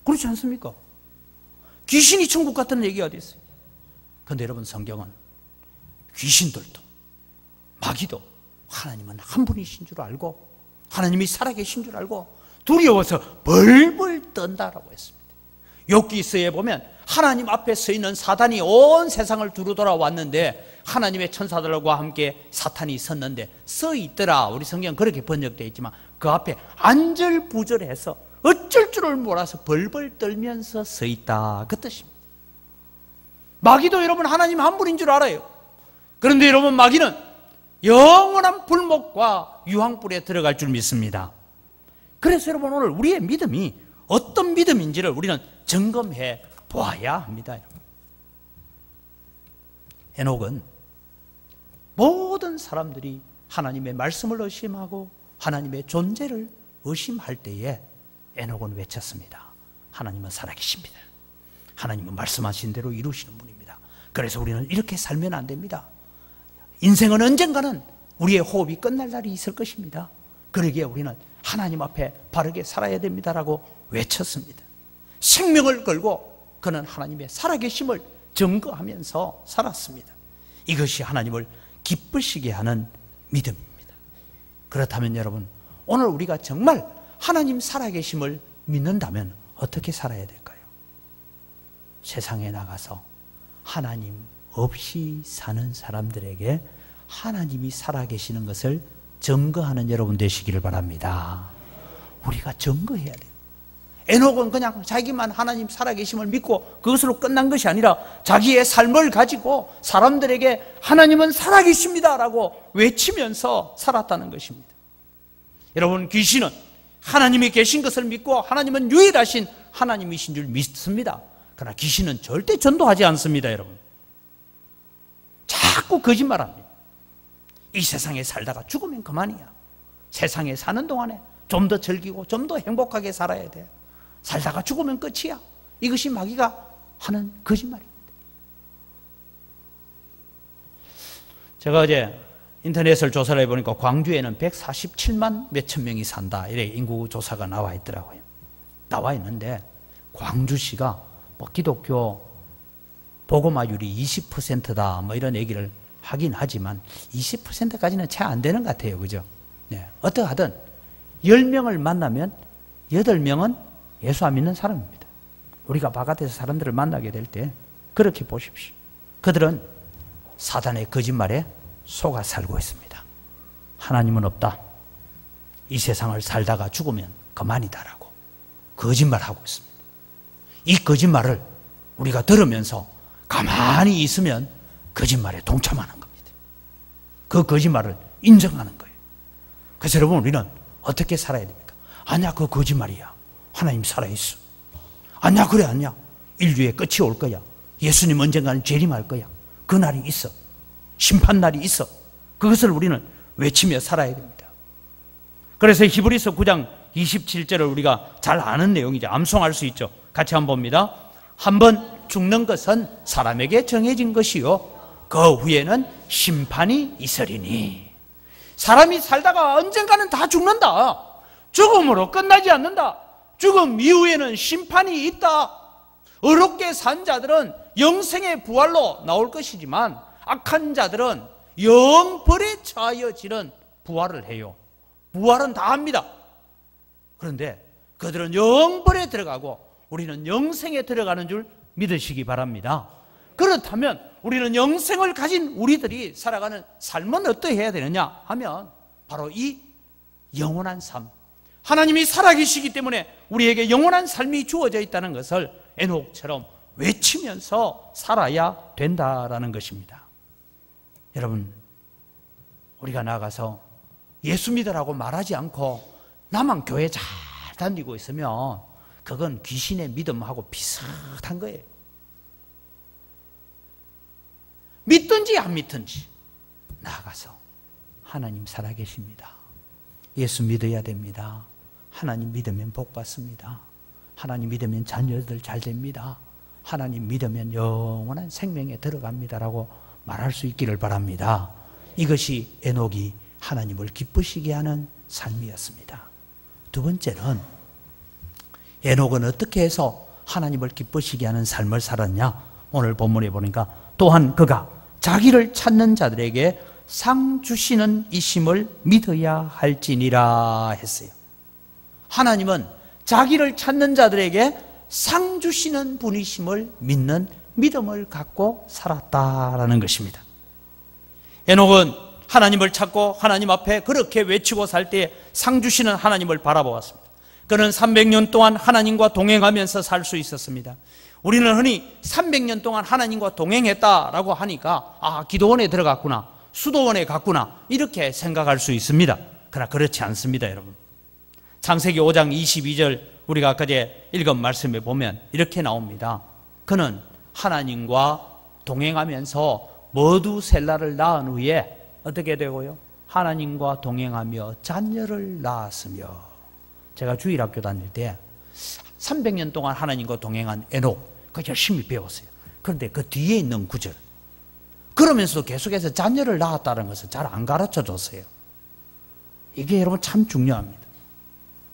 그렇지 않습니까? 귀신이 천국 갔다는 얘기가 어디 있어요? 그런데 여러분, 성경은 귀신들도 마귀도 하나님은 한 분이신 줄 알고 하나님이 살아계신 줄 알고 두려워서 벌벌 떤다라고 했습니다. 욥기서에 보면 하나님 앞에 서 있는 사단이 온 세상을 두루 돌아왔는데 하나님의 천사들과 함께 사탄이 섰는데 서 있더라. 우리 성경 그렇게 번역되어 있지만 그 앞에 안절부절해서 어쩔 줄을 몰라서 벌벌 떨면서 서 있다, 그 뜻입니다. 마귀도 여러분 하나님 한 분인 줄 알아요. 그런데 여러분, 마귀는 영원한 불목과 유황불에 들어갈 줄 믿습니다. 그래서 여러분, 오늘 우리의 믿음이 어떤 믿음인지를 우리는 점검해 보아야 합니다. 에녹은 모든 사람들이 하나님의 말씀을 의심하고 하나님의 존재를 의심할 때에 에녹은 외쳤습니다. 하나님은 살아계십니다. 하나님은 말씀하신 대로 이루시는 분입니다. 그래서 우리는 이렇게 살면 안 됩니다. 인생은 언젠가는 우리의 호흡이 끝날 날이 있을 것입니다. 그러기에 우리는 하나님 앞에 바르게 살아야 됩니다라고 외쳤습니다. 생명을 걸고 그는 하나님의 살아계심을 증거하면서 살았습니다. 이것이 하나님을 기쁘시게 하는 믿음입니다. 그렇다면 여러분, 오늘 우리가 정말 하나님 살아계심을 믿는다면 어떻게 살아야 될까요? 세상에 나가서 하나님 없이 사는 사람들에게 하나님이 살아계시는 것을 증거하는 여러분 되시기를 바랍니다. 우리가 증거해야 돼요. 에녹은 그냥 자기만 하나님 살아계심을 믿고 그것으로 끝난 것이 아니라 자기의 삶을 가지고 사람들에게 하나님은 살아계십니다 라고 외치면서 살았다는 것입니다. 여러분, 귀신은 하나님이 계신 것을 믿고 하나님은 유일하신 하나님이신 줄 믿습니다. 그러나 귀신은 절대 전도하지 않습니다. 여러분, 자꾸 거짓말합니다. 이 세상에 살다가 죽으면 그만이야. 세상에 사는 동안에 좀 더 즐기고 좀 더 행복하게 살아야 돼. 살다가 죽으면 끝이야. 이것이 마귀가 하는 거짓말입니다. 제가 어제 인터넷을 조사를 해보니까 광주에는 147만 몇천 명이 산다, 이래 인구 조사가 나와 있더라고요. 나와 있는데 광주시가 뭐 기독교 복음화율이 20%다 뭐 이런 얘기를 하긴 하지만 20%까지는 채 안 되는 것 같아요. 그죠? 네. 어떠하든 10명을 만나면 8명은 예수 안 믿는 사람입니다. 우리가 바깥에서 사람들을 만나게 될 때 그렇게 보십시오. 그들은 사단의 거짓말에 속아 살고 있습니다. 하나님은 없다. 이 세상을 살다가 죽으면 그만이다라고 거짓말하고 있습니다. 이 거짓말을 우리가 들으면서 가만히 있으면 거짓말에 동참하는 겁니다. 그 거짓말을 인정하는 거예요. 그래서 여러분, 우리는 어떻게 살아야 됩니까? 아니야, 그거 거짓말이야. 하나님 살아있어. 아니야, 그래, 아니야. 인류의 끝이 올 거야. 예수님 언젠가는 재림할 거야. 그 날이 있어. 심판날이 있어. 그것을 우리는 외치며 살아야 됩니다. 그래서 히브리서 9장 27절을 우리가 잘 아는 내용이죠. 암송할 수 있죠. 같이 한번 봅니다. 한번 죽는 것은 사람에게 정해진 것이요 그 후에는 심판이 있으리니. 사람이 살다가 언젠가는 다 죽는다. 죽음으로 끝나지 않는다. 죽음 이후에는 심판이 있다. 의롭게 산 자들은 영생의 부활로 나올 것이지만 악한 자들은 영벌에 처하여지는 부활을 해요. 부활은 다 합니다. 그런데 그들은 영벌에 들어가고 우리는 영생에 들어가는 줄 믿으시기 바랍니다. 그렇다면 우리는 영생을 가진 우리들이 살아가는 삶은 어떠해야 되느냐 하면 바로 이 영원한 삶, 하나님이 살아계시기 때문에 우리에게 영원한 삶이 주어져 있다는 것을 에녹처럼 외치면서 살아야 된다라는 것입니다. 여러분, 우리가 나가서 예수 믿으라고 말하지 않고 나만 교회 잘 다니고 있으면 그건 귀신의 믿음하고 비슷한 거예요. 믿든지 안 믿든지 나가서 하나님 살아계십니다. 예수 믿어야 됩니다. 하나님 믿으면 복 받습니다. 하나님 믿으면 자녀들 잘 됩니다. 하나님 믿으면 영원한 생명에 들어갑니다라고 말할 수 있기를 바랍니다. 이것이 에녹이 하나님을 기쁘시게 하는 삶이었습니다. 두 번째는 에녹은 어떻게 해서 하나님을 기쁘시게 하는 삶을 살았냐? 오늘 본문에 보니까 또한 그가 자기를 찾는 자들에게 상 주시는 이심을 믿어야 할지니라 했어요. 하나님은 자기를 찾는 자들에게 상 주시는 분이심을 믿는 믿음을 갖고 살았다라는 것입니다. 에녹은 하나님을 찾고 하나님 앞에 그렇게 외치고 살 때에 상 주시는 하나님을 바라보았습니다. 그는 300년 동안 하나님과 동행하면서 살 수 있었습니다. 우리는 흔히 300년 동안 하나님과 동행했다라고 하니까 아, 기도원에 들어갔구나, 수도원에 갔구나 이렇게 생각할 수 있습니다. 그러나 그렇지 않습니다. 여러분, 창세기 5장 22절 우리가 아까 읽은 말씀에 보면 이렇게 나옵니다. 그는 하나님과 동행하면서 머두셀라를 낳은 후에 어떻게 되고요? 하나님과 동행하며 자녀를 낳았으며. 제가 주일학교 다닐 때 300년 동안 하나님과 동행한 에녹, 그 열심히 배웠어요. 그런데 그 뒤에 있는 구절, 그러면서도 계속해서 자녀를 낳았다는 것을 잘 안 가르쳐 줬어요. 이게 여러분 참 중요합니다.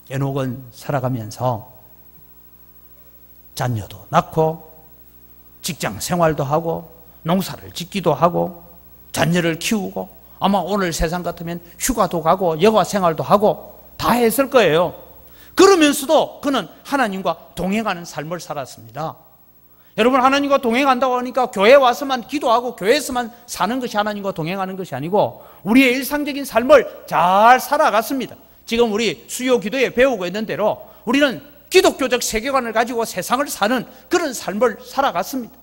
에녹은 살아가면서 자녀도 낳고 직장 생활도 하고 농사를 짓기도 하고 자녀를 키우고 아마 오늘 세상 같으면 휴가도 가고 여가 생활도 하고 다 했을 거예요. 그러면서도 그는 하나님과 동행하는 삶을 살았습니다. 여러분, 하나님과 동행한다고 하니까 교회에 와서만 기도하고 교회에서만 사는 것이 하나님과 동행하는 것이 아니고 우리의 일상적인 삶을 잘 살아갔습니다. 지금 우리 수요 기도에 배우고 있는 대로 우리는 기독교적 세계관을 가지고 세상을 사는 그런 삶을 살아갔습니다.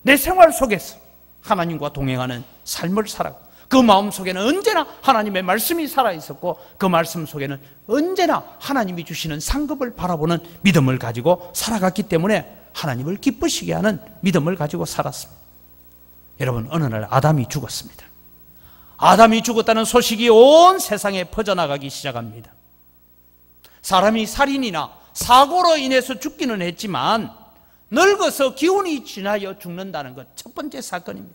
내 생활 속에서 하나님과 동행하는 삶을 살아가고 그 마음 속에는 언제나 하나님의 말씀이 살아있었고 그 말씀 속에는 언제나 하나님이 주시는 상급을 바라보는 믿음을 가지고 살아갔기 때문에 하나님을 기쁘시게 하는 믿음을 가지고 살았습니다. 여러분, 어느 날 아담이 죽었습니다. 아담이 죽었다는 소식이 온 세상에 퍼져나가기 시작합니다. 사람이 살인이나 사고로 인해서 죽기는 했지만 늙어서 기운이 지나여 죽는다는 것, 첫 번째 사건입니다.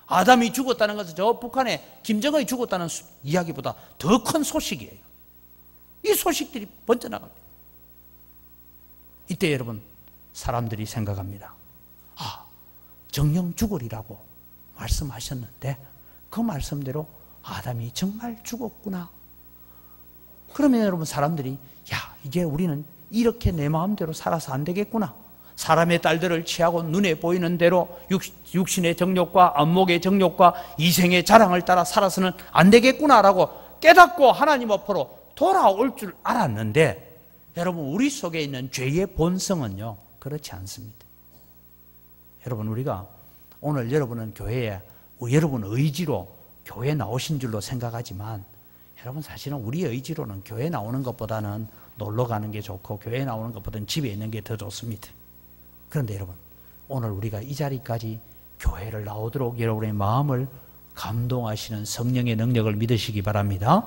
아담이 죽었다는 것은 저 북한의 김정은이 죽었다는 이야기보다 더 큰 소식이에요. 이 소식들이 번져나갑니다. 이때 여러분, 사람들이 생각합니다. 정령 죽으리라고 말씀하셨는데 그 말씀대로 아담이 정말 죽었구나. 그러면 여러분, 사람들이 이제 우리는 이렇게 내 마음대로 살아서 안 되겠구나. 사람의 딸들을 취하고 눈에 보이는 대로 육신의 정욕과 안목의 정욕과 이생의 자랑을 따라 살아서는 안 되겠구나라고 깨닫고 하나님 앞으로 돌아올 줄 알았는데, 여러분, 우리 속에 있는 죄의 본성은요, 그렇지 않습니다. 여러분, 우리가 오늘 여러분은 교회에 여러분 의지로 교회에 나오신 줄로 생각하지만, 여러분, 사실은 우리 의지로는 교회 나오는 것보다는 놀러 가는 게 좋고 교회 나오는 것보다는 집에 있는 게 더 좋습니다. 그런데 여러분, 오늘 우리가 이 자리까지 교회를 나오도록 여러분의 마음을 감동하시는 성령의 능력을 믿으시기 바랍니다.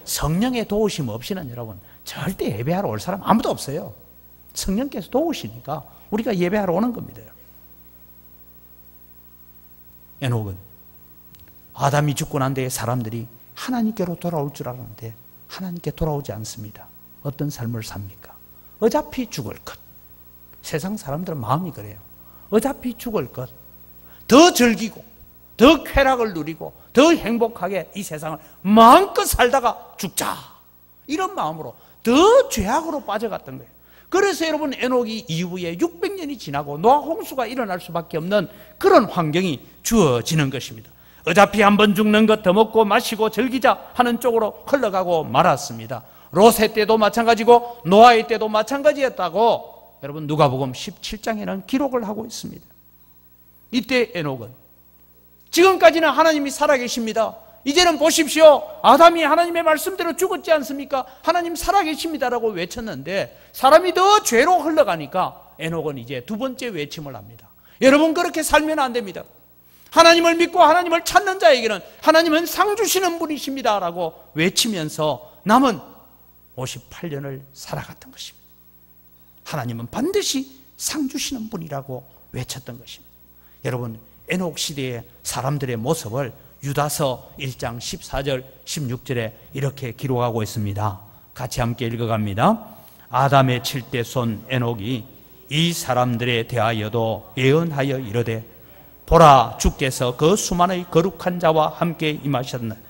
성령의 도우심 없이는 여러분 절대 예배하러 올 사람 아무도 없어요. 성령께서 도우시니까 우리가 예배하러 오는 겁니다. 에녹은 아담이 죽고 난 뒤에 사람들이 하나님께로 돌아올 줄 알았는데 하나님께 돌아오지 않습니다. 어떤 삶을 삽니까? 어차피 죽을 것. 세상 사람들은 마음이 그래요. 어차피 죽을 것. 더 즐기고 더 쾌락을 누리고 더 행복하게 이 세상을 마음껏 살다가 죽자, 이런 마음으로 더 죄악으로 빠져갔던 거예요. 그래서 여러분, 에녹이 이후에 600년이 지나고 노아 홍수가 일어날 수밖에 없는 그런 환경이 주어지는 것입니다. 어차피 한번 죽는 것 더 먹고 마시고 즐기자 하는 쪽으로 흘러가고 말았습니다. 롯의 때도 마찬가지고 노아의 때도 마찬가지였다고 여러분 누가복음 17장에는 기록을 하고 있습니다. 이때 에녹은 지금까지는 하나님이 살아계십니다. 이제는 보십시오. 아담이 하나님의 말씀대로 죽었지 않습니까? 하나님 살아계십니다라고 외쳤는데 사람이 더 죄로 흘러가니까 에녹은 이제 두 번째 외침을 합니다. 여러분, 그렇게 살면 안 됩니다. 하나님을 믿고 하나님을 찾는 자에게는 하나님은 상 주시는 분이십니다 라고 외치면서 남은 58년을 살아갔던 것입니다. 하나님은 반드시 상 주시는 분이라고 외쳤던 것입니다. 여러분, 에녹 시대의 사람들의 모습을 유다서 1장 14절 16절에 이렇게 기록하고 있습니다. 같이 함께 읽어갑니다. 아담의 7대 손 에녹이 이 사람들에 대하여도 예언하여 이르되 보라, 주께서 그 수많은 거룩한 자와 함께 임하셨나니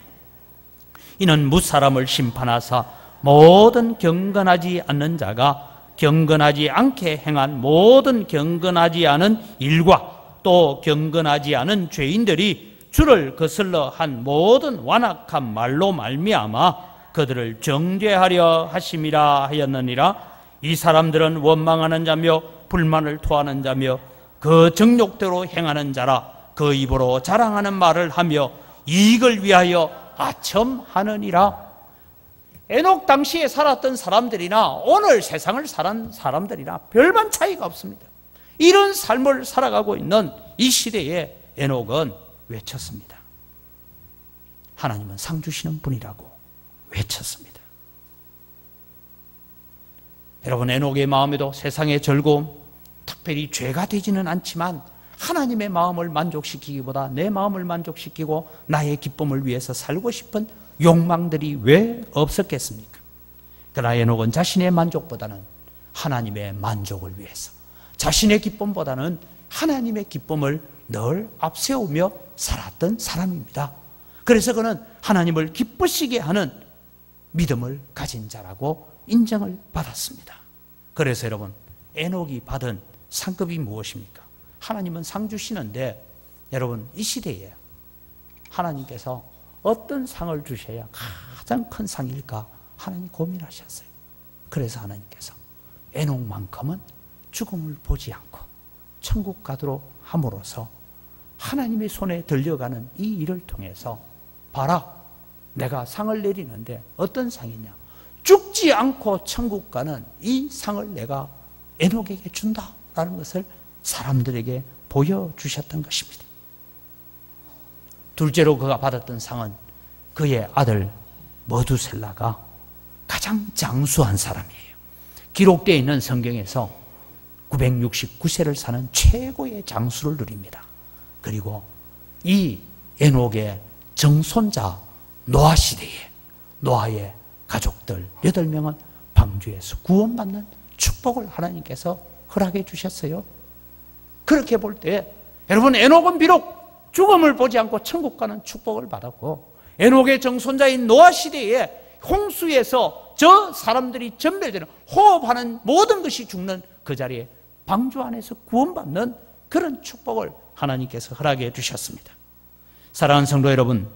이는 무사람을 심판하사 모든 경건하지 않는 자가 경건하지 않게 행한 모든 경건하지 않은 일과 또 경건하지 않은 죄인들이 주를 거슬러 한 모든 완악한 말로 말미암아 그들을 정죄하려 하심이라 하였느니라. 이 사람들은 원망하는 자며 불만을 토하는 자며 그 정욕대로 행하는 자라. 그 입으로 자랑하는 말을 하며 이익을 위하여 아첨하느니라. 에녹 당시에 살았던 사람들이나 오늘 세상을 살은 사람들이나 별반 차이가 없습니다. 이런 삶을 살아가고 있는 이 시대에 에녹은 외쳤습니다. 하나님은 상 주시는 분이라고 외쳤습니다. 여러분, 에녹의 마음에도 세상의 즐거움, 특별히 죄가 되지는 않지만 하나님의 마음을 만족시키기보다 내 마음을 만족시키고 나의 기쁨을 위해서 살고 싶은 욕망들이 왜 없었겠습니까? 그러나 에녹은 자신의 만족보다는 하나님의 만족을 위해서, 자신의 기쁨보다는 하나님의 기쁨을 늘 앞세우며 살았던 사람입니다. 그래서 그는 하나님을 기쁘시게 하는 믿음을 가진 자라고 인정을 받았습니다. 그래서 여러분, 에녹이 받은 상급이 무엇입니까? 하나님은 상 주시는데 여러분, 이 시대에 하나님께서 어떤 상을 주셔야 가장 큰 상일까 하나님 고민하셨어요. 그래서 하나님께서 에녹만큼은 죽음을 보지 않고 천국 가도록 함으로써 하나님의 손에 들려가는 이 일을 통해서 봐라, 내가 상을 내리는데 어떤 상이냐, 죽지 않고 천국 가는 이 상을 내가 에녹에게 준다라는 것을 사람들에게 보여주셨던 것입니다. 둘째로 그가 받았던 상은 그의 아들 머두셀라가 가장 장수한 사람이에요. 기록되어 있는 성경에서 969세를 사는 최고의 장수를 누립니다. 그리고 이 에녹의 정손자 노아 시대에 노아의 가족들 8명은 방주에서 구원받는 축복을 하나님께서 허락해 주셨어요. 그렇게 볼 때 여러분, 에녹은 비록 죽음을 보지 않고 천국 가는 축복을 받았고, 에녹의 정손자인 노아 시대에 홍수에서 저 사람들이 전멸되는, 호흡하는 모든 것이 죽는 그 자리에 방주 안에서 구원받는 그런 축복을 하나님께서 허락해 주셨습니다. 사랑하는 성도 여러분,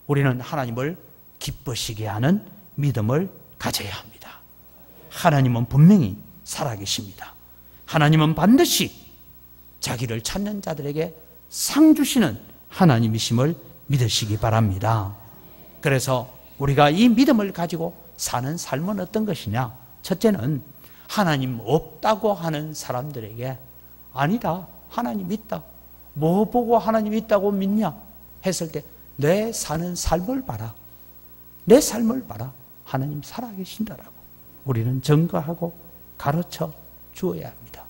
우리는 하나님을 기쁘시게 하는 믿음을 가져야 합니다. 하나님은 분명히 살아계십니다. 하나님은 반드시 자기를 찾는 자들에게 상 주시는 하나님이심을 믿으시기 바랍니다. 그래서 우리가 이 믿음을 가지고 사는 삶은 어떤 것이냐? 첫째는 하나님 없다고 하는 사람들에게 아니다, 하나님 있다. 뭐 보고 하나님 있다고 믿냐? 했을 때 내 사는 삶을 봐라. 내 삶을 봐라. 하나님 살아계신다라고 우리는 증거하고 가르쳐 주어야 합니다.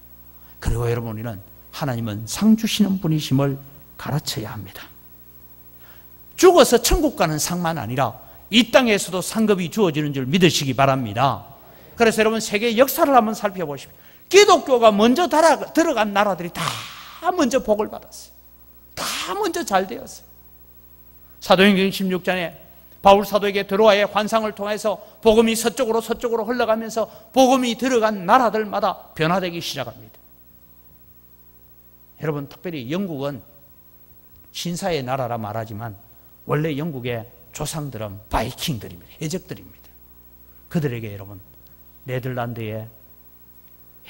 그리고 여러분, 우리는 하나님은 상 주시는 분이심을 가르쳐야 합니다. 죽어서 천국 가는 상만 아니라 이 땅에서도 상급이 주어지는 줄 믿으시기 바랍니다. 그래서 여러분, 세계 역사를 한번 살펴보십시오. 기독교가 먼저 들어간 나라들이 다 먼저 복을 받았어요. 다 먼저 잘 되었어요. 사도행전 16장에 바울 사도에게 드로아의 환상을 통해서 복음이 서쪽으로 흘러가면서 복음이 들어간 나라들마다 변화되기 시작합니다. 여러분, 특별히 영국은 신사의 나라라 말하지만 원래 영국의 조상들은 바이킹들입니다. 해적들입니다. 그들에게 여러분, 네덜란드의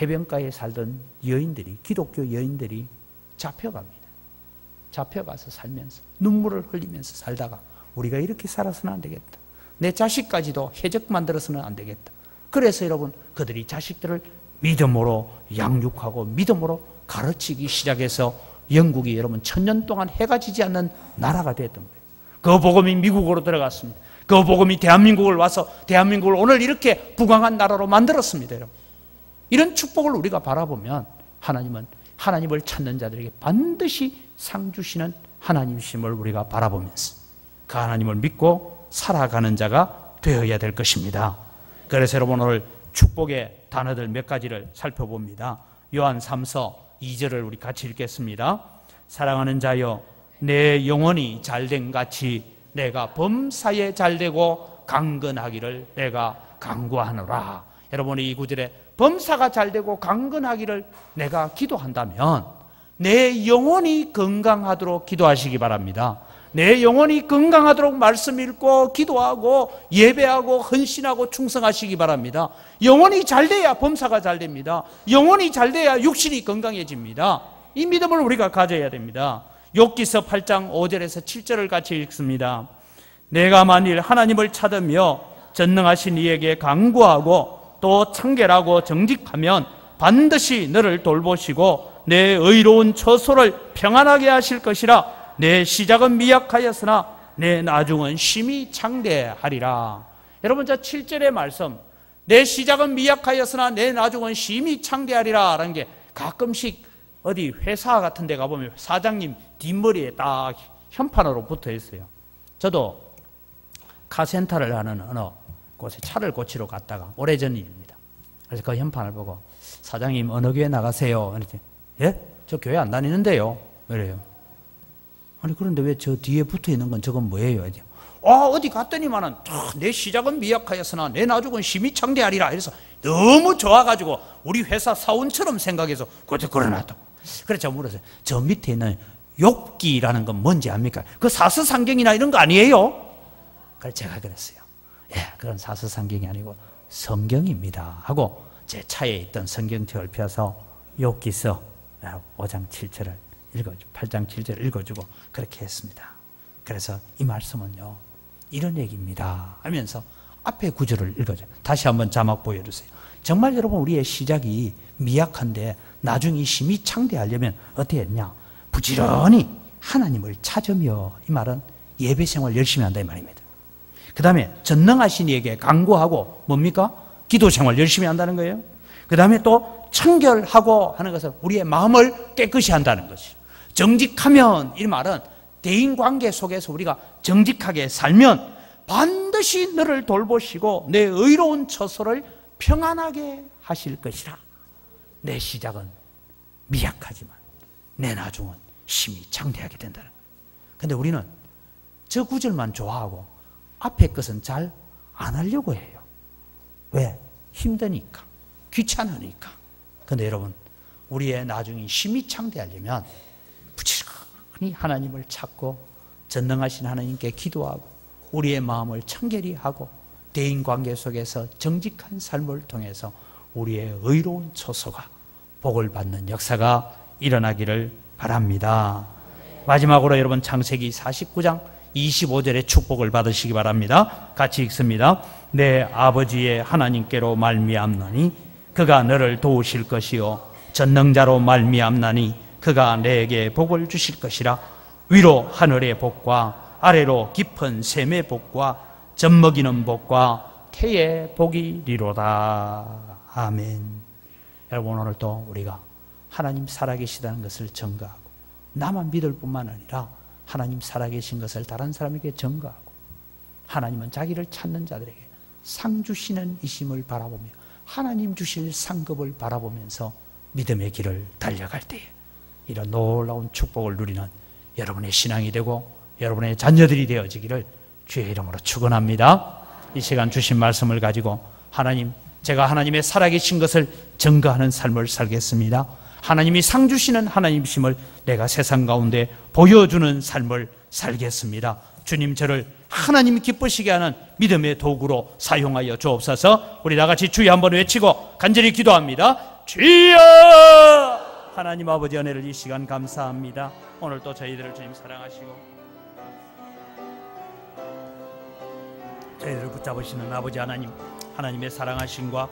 해변가에 살던 여인들이, 기독교 여인들이 잡혀갑니다. 잡혀가서 살면서 눈물을 흘리면서 살다가 우리가 이렇게 살아서는 안 되겠다. 내 자식까지도 해적 만들어서는 안 되겠다. 그래서 여러분, 그들이 자식들을 믿음으로 양육하고 믿음으로 가르치기 시작해서 영국이 여러분 1000년 동안 해가 지지 않는 나라가 됐던 거예요. 그 복음이 미국으로 들어갔습니다. 그 복음이 대한민국을 와서 대한민국을 오늘 이렇게 부강한 나라로 만들었습니다. 여러분, 이런 축복을 우리가 바라보면 하나님은 하나님을 찾는 자들에게 반드시 상 주시는 하나님이심을 우리가 바라보면서 그 하나님을 믿고 살아가는 자가 되어야 될 것입니다. 그래서 여러분, 오늘 축복의 단어들 몇 가지를 살펴봅니다. 요한 3서 2절을 우리 같이 읽겠습니다. 사랑하는 자여, 내 영혼이 잘된 같이 내가 범사에 잘되고 강건하기를 내가 간구하노라. 여러분이 이 구절에 범사가 잘되고 강건하기를 내가 기도한다면 내 영혼이 건강하도록 기도하시기 바랍니다. 내 영혼이 건강하도록 말씀 읽고 기도하고 예배하고 헌신하고 충성하시기 바랍니다. 영혼이 잘돼야 범사가 잘됩니다. 영혼이 잘돼야 육신이 건강해집니다. 이 믿음을 우리가 가져야 됩니다. 욥기서 8장 5절에서 7절을 같이 읽습니다. 내가 만일 하나님을 찾으며 전능하신 이에게 간구하고 또 청결하고 정직하면 반드시 너를 돌보시고 내 의로운 처소를 평안하게 하실 것이라. 내 시작은 미약하였으나 내 나중은 심히 창대하리라. 여러분, 저 7절의 말씀, 내 시작은 미약하였으나 내 나중은 심히 창대하리라 라는 게 가끔씩 어디 회사 같은 데 가보면 사장님 뒷머리에 딱 현판으로 붙어 있어요. 저도 카센터를 하는 어느 곳에 차를 고치러 갔다가 오래전 일입니다. 그래서 그 현판을 보고 사장님 어느 교회 나가세요? 그랬더니 예? 저 교회 안 다니는데요. 그래요. 아니 그런데 왜 저 뒤에 붙어 있는 건 저건 뭐예요? 어디 갔더니만은 내 시작은 미약하였으나 내 나중은 심히 창대하리라. 그래서 너무 좋아가지고 우리 회사 사원처럼 생각해서 그것도 걸어놨다고. 그래서 제가 물었어요. 저 밑에 있는 욥기라는 건 뭔지 압니까? 그 사서상경이나 이런 거 아니에요? 그래서 제가 그랬어요. 예, 그건 사서성경이 아니고 성경입니다 하고 제 차에 있던 성경책을 펴서 욥기서 5장 7절을 읽어주고 8장 7절을 읽어주고 그렇게 했습니다. 그래서 이 말씀은요 이런 얘기입니다 하면서 앞에 구절을 읽어줘요. 다시 한번 자막 보여주세요. 정말 여러분 우리의 시작이 미약한데 나중에 힘이 창대하려면 어떻게 했냐? 부지런히 하나님을 찾으며, 이 말은 예배생활 열심히 한다 이 말입니다. 그 다음에 전능하신 이에게 간구하고 뭡니까? 기도생활 열심히 한다는 거예요. 그 다음에 또 청결하고 하는 것은 우리의 마음을 깨끗이 한다는 것이죠. 정직하면, 이 말은 대인관계 속에서 우리가 정직하게 살면 반드시 너를 돌보시고 내 의로운 처소를 평안하게 하실 것이라. 내 시작은 미약하지만 내 나중은 힘이 장대하게 된다는 거예요. 그런데 우리는 저 구절만 좋아하고 앞에 것은 잘 안 하려고 해요. 왜? 힘드니까, 귀찮으니까. 그런데 여러분, 우리의 나중에 힘이 창대하려면 부지런히 하나님을 찾고 전능하신 하나님께 기도하고 우리의 마음을 청결히 하고 대인관계 속에서 정직한 삶을 통해서 우리의 의로운 처소가 복을 받는 역사가 일어나기를 바랍니다. 마지막으로 여러분 창세기 49장 25절의 축복을 받으시기 바랍니다. 같이 읽습니다. 내 아버지의 하나님께로 말미암나니 그가 너를 도우실 것이요 전능자로 말미암나니 그가 내게 복을 주실 것이라. 위로 하늘의 복과 아래로 깊은 샘의 복과 젖먹이는 복과 태의 복이리로다. 아멘. 여러분, 오늘 또 우리가 하나님 살아계시다는 것을 증거하고 나만 믿을 뿐만 아니라 하나님 살아계신 것을 다른 사람에게 증거하고 하나님은 자기를 찾는 자들에게 상 주시는 이심을 바라보며 하나님 주실 상급을 바라보면서 믿음의 길을 달려갈 때에 이런 놀라운 축복을 누리는 여러분의 신앙이 되고 여러분의 자녀들이 되어지기를 주의 이름으로 축원합니다. 이 시간 주신 말씀을 가지고 하나님, 제가 하나님의 살아계신 것을 증거하는 삶을 살겠습니다. 하나님이 상 주시는 하나님이심을 내가 세상 가운데 보여주는 삶을 살겠습니다. 주님, 저를 하나님 기쁘시게 하는 믿음의 도구로 사용하여 주옵소서. 우리 다 같이 주여 한번 외치고 간절히 기도합니다. 주여! 하나님 아버지, 은혜를 이 시간 감사합니다. 오늘 또 저희들을 주님 사랑하시고 저희들을 붙잡으시는 아버지 하나님, 하나님의 사랑하심과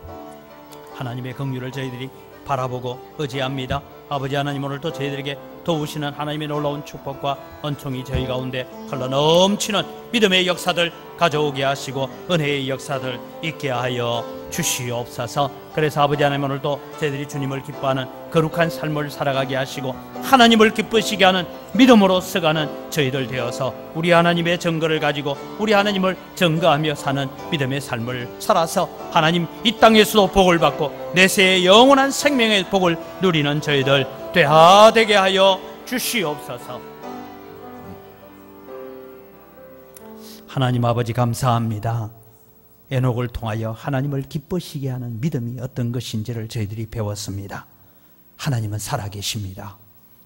하나님의 긍휼을 저희들이 바라보고 의지합니다. 아버지 하나님, 오늘 또 저희들에게 도우시는 하나님의 놀라운 축복과 은총이 저희 가운데 흘러 넘치는 믿음의 역사들 가져오게 하시고 은혜의 역사들 있게 하여 주시옵소서. 그래서 아버지 하나님, 오늘 또 저희들이 주님을 기뻐하는 거룩한 삶을 살아가게 하시고 하나님을 기쁘시게 하는 믿음으로 써가는 저희들 되어서 우리 하나님의 증거를 가지고 우리 하나님을 증거하며 사는 믿음의 삶을 살아서 하나님 이 땅에서도 복을 받고 내세의 영원한 생명의 복을 누리는 저희들 되게 하여 주시옵소서. 하나님 아버지, 감사합니다. 에녹을 통하여 하나님을 기쁘시게 하는 믿음이 어떤 것인지를 저희들이 배웠습니다. 하나님은 살아계십니다.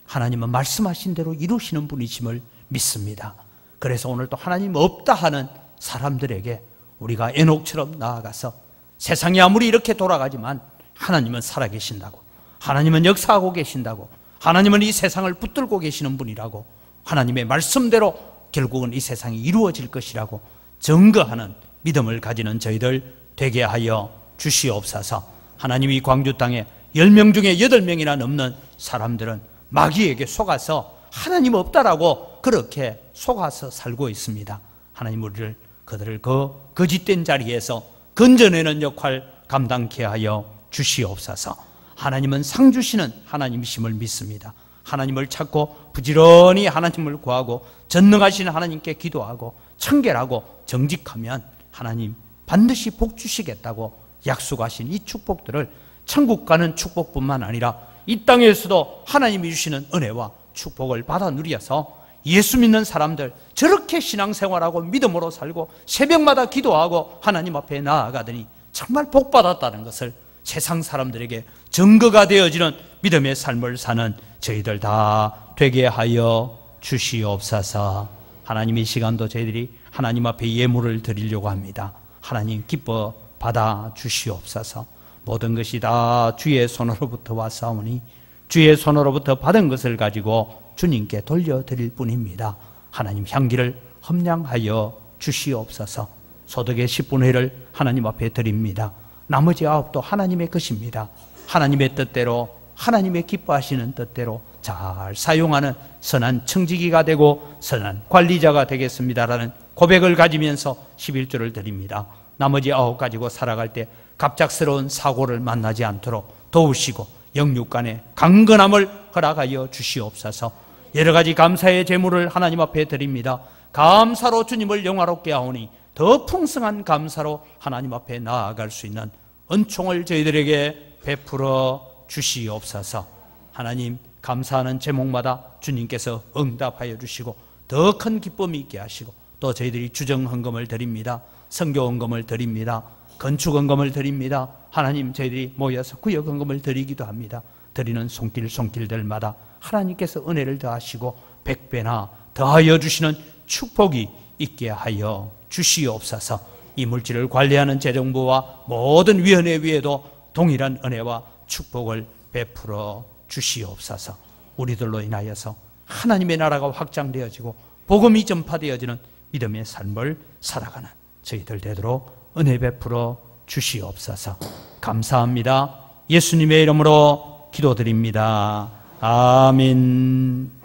하나님은 말씀하신 대로 이루시는 분이심을 믿습니다. 그래서 오늘 또 하나님 없다 하는 사람들에게 우리가 에녹처럼 나아가서 세상이 아무리 이렇게 돌아가지만 하나님은 살아계신다고, 하나님은 역사하고 계신다고, 하나님은 이 세상을 붙들고 계시는 분이라고, 하나님의 말씀대로 결국은 이 세상이 이루어질 것이라고 증거하는 믿음을 가지는 저희들 되게 하여 주시옵소서. 하나님이 광주 땅에 10명 중에 8명이나 넘는 사람들은 마귀에게 속아서 하나님 없다라고 그렇게 속아서 살고 있습니다. 하나님, 우리를 그들을 그 거짓된 자리에서 건져내는 역할 감당케 하여 주시옵소서. 하나님은 상 주시는 하나님이심을 믿습니다. 하나님을 찾고 부지런히 하나님을 구하고 전능하신 하나님께 기도하고 청결하고 정직하면 하나님 반드시 복 주시겠다고 약속하신 이 축복들을 천국 가는 축복뿐만 아니라 이 땅에서도 하나님이 주시는 은혜와 축복을 받아 누려서 예수 믿는 사람들, 저렇게 신앙생활하고 믿음으로 살고 새벽마다 기도하고 하나님 앞에 나아가더니 정말 복 받았다는 것을 세상 사람들에게 증거가 되어지는 믿음의 삶을 사는 저희들 다 되게 하여 주시옵소서. 하나님, 이 시간도 저희들이 하나님 앞에 예물을 드리려고 합니다. 하나님 기뻐 받아 주시옵소서. 모든 것이 다 주의 손으로부터 왔사오니 주의 손으로부터 받은 것을 가지고 주님께 돌려드릴 뿐입니다. 하나님 향기를 험량하여 주시옵소서. 소득의 10분의 1을 하나님 앞에 드립니다. 나머지 9도 하나님의 것입니다. 하나님의 뜻대로, 하나님의 기뻐하시는 뜻대로 잘 사용하는 선한 청지기가 되고 선한 관리자가 되겠습니다라는 고백을 가지면서 11조를 드립니다. 나머지 9 가지고 살아갈 때 갑작스러운 사고를 만나지 않도록 도우시고 영육간의 강건함을 허락하여 주시옵소서. 여러 가지 감사의 제물을 하나님 앞에 드립니다. 감사로 주님을 영화롭게 하오니 더 풍성한 감사로 하나님 앞에 나아갈 수 있는 은총을 저희들에게 베풀어 주시옵소서. 하나님, 감사하는 제목마다 주님께서 응답하여 주시고 더 큰 기쁨이 있게 하시고, 또 저희들이 주정헌금을 드립니다. 선교헌금을 드립니다. 건축헌금을 드립니다. 하나님, 저희들이 모여서 구역헌금을 드리기도 합니다. 드리는 손길들마다 하나님께서 은혜를 더하시고 100배나 더하여 주시는 축복이 있게 하여 주시옵소서. 이 물질을 관리하는 재정부와 모든 위원회 위에도 동일한 은혜와 축복을 베풀어 주시옵소서. 우리들로 인하여서 하나님의 나라가 확장되어지고 복음이 전파되어지는 믿음의 삶을 살아가는 저희들 되도록 은혜 베풀어 주시옵소서. 감사합니다. 예수님의 이름으로 기도드립니다. 아멘.